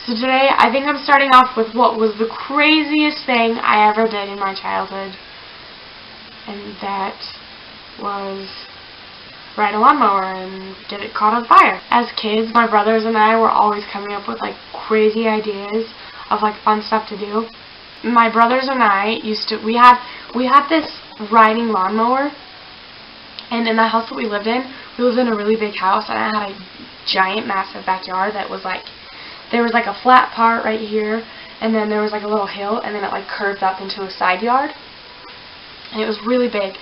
So today, I think I'm starting off with what was the craziest thing I ever did in my childhood. And that was ride a lawnmower and get it caught on fire. As kids, my brothers and I were always coming up with like crazy ideas of like fun stuff to do. My brothers and I we had this riding lawnmower, and in the house that we lived in a really big house, and it had a giant, massive backyard that was like, there was like a flat part right here, and then there was like a little hill, and then it like curved up into a side yard, and it was really big.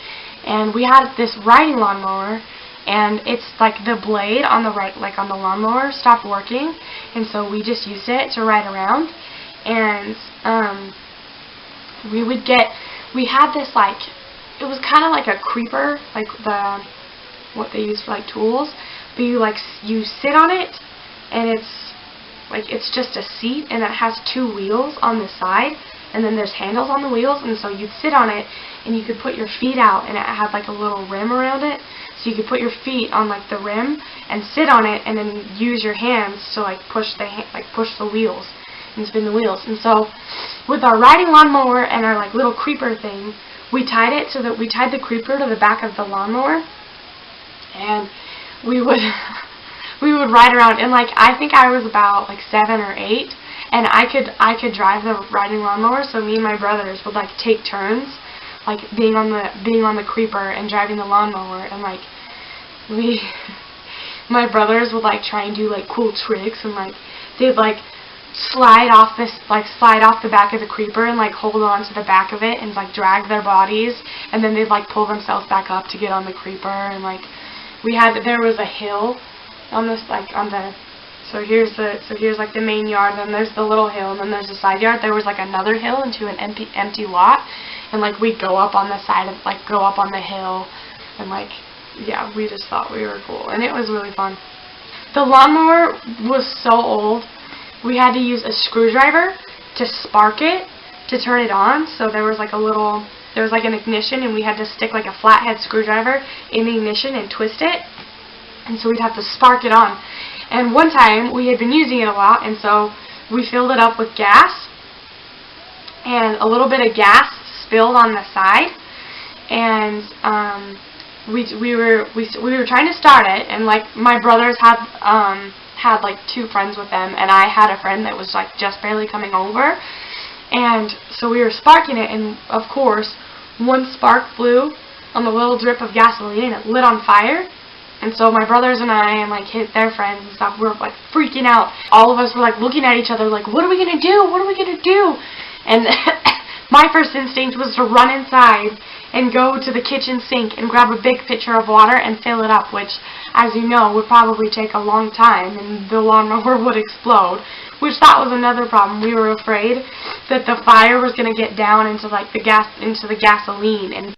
And we had this riding lawnmower, and it's like the blade on the on the lawnmower stopped working, and so we just used it to ride around. And we had this like, it was kind of like a creeper, like what they use for like tools, but you sit on it, and it's just a seat, and it has two wheels on the side, and then there's handles on the wheels, and so you'd sit on it, and you could put your feet out, and it had like a little rim around it, so you could put your feet on like the rim and sit on it, and then use your hands to like push the wheels and spin the wheels. And so with our riding lawnmower and our like little creeper thing, we tied the creeper to the back of the lawnmower, and we would ride around. And like, I think I was about like 7 or 8, and I could drive the riding lawnmower, so me and my brothers would like take turns like being on the creeper and driving the lawnmower. And like my brothers would like try and do like cool tricks, and like they'd like slide off the back of the creeper and like hold on to the back of it and like drag their bodies, and then they'd like pull themselves back up to get on the creeper. And like there was a hill on this so here's like the main yard, then there's the little hill, and then there's the side yard. There was like another hill into an empty lot, and like we'd go up on the hill, and like, yeah, we just thought we were cool, and it was really fun. The lawnmower was so old, we had to use a screwdriver to spark it, to turn it on. So there was like an ignition, and we had to stick like a flathead screwdriver in the ignition and twist it, and so we'd have to spark it on. And one time we had been using it a lot, and so we filled it up with gas, and a little bit of gas spilled on the side, and we were trying to start it, and like my brothers had like 2 friends with them, and I had a friend that was like just barely coming over, and so we were sparking it, and of course one spark flew on the little drip of gasoline, and it lit on fire. And so my brothers and I and like their friends and stuff, we were like freaking out. All of us were like looking at each other like, what are we gonna do? What are we gonna do? And my first instinct was to run inside and go to the kitchen sink and grab a big pitcher of water and fill it up, which, as you know, would probably take a long time, and the lawnmower would explode, which that was another problem. We were afraid that the fire was gonna get down into like the gasoline, and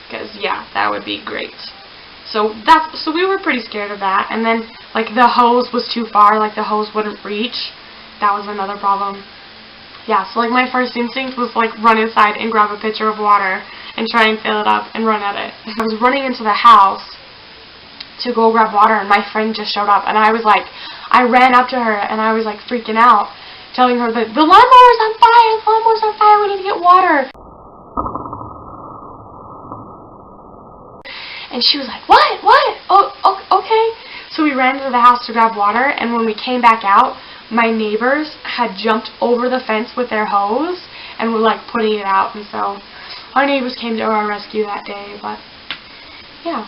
because yeah, that would be great. So we were pretty scared of that. And then like the hose was too far, like the hose wouldn't reach. That was another problem. Yeah, so like my first instinct was like run inside and grab a pitcher of water and try and fill it up and run at it. I was running into the house to go grab water, and my friend just showed up, and I ran up to her, and I was like freaking out, telling her that the lawnmower's on fire, we need to get water. And she was like, what? Oh, okay. So we ran into the house to grab water, and when we came back out, my neighbors had jumped over the fence with their hose and were like putting it out. And so our neighbors came to our rescue that day. But yeah,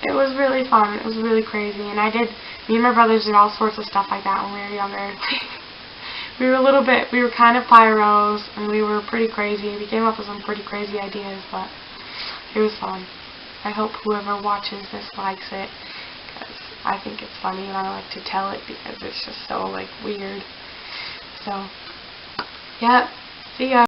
it was really fun. It was really crazy. And me and my brothers did all sorts of stuff like that when we were younger. we were kind of pyros, and we were pretty crazy. We came up with some pretty crazy ideas, but it was fun. I hope whoever watches this likes it, because I think it's funny, and I like to tell it because it's just so like weird. So, yeah, see ya.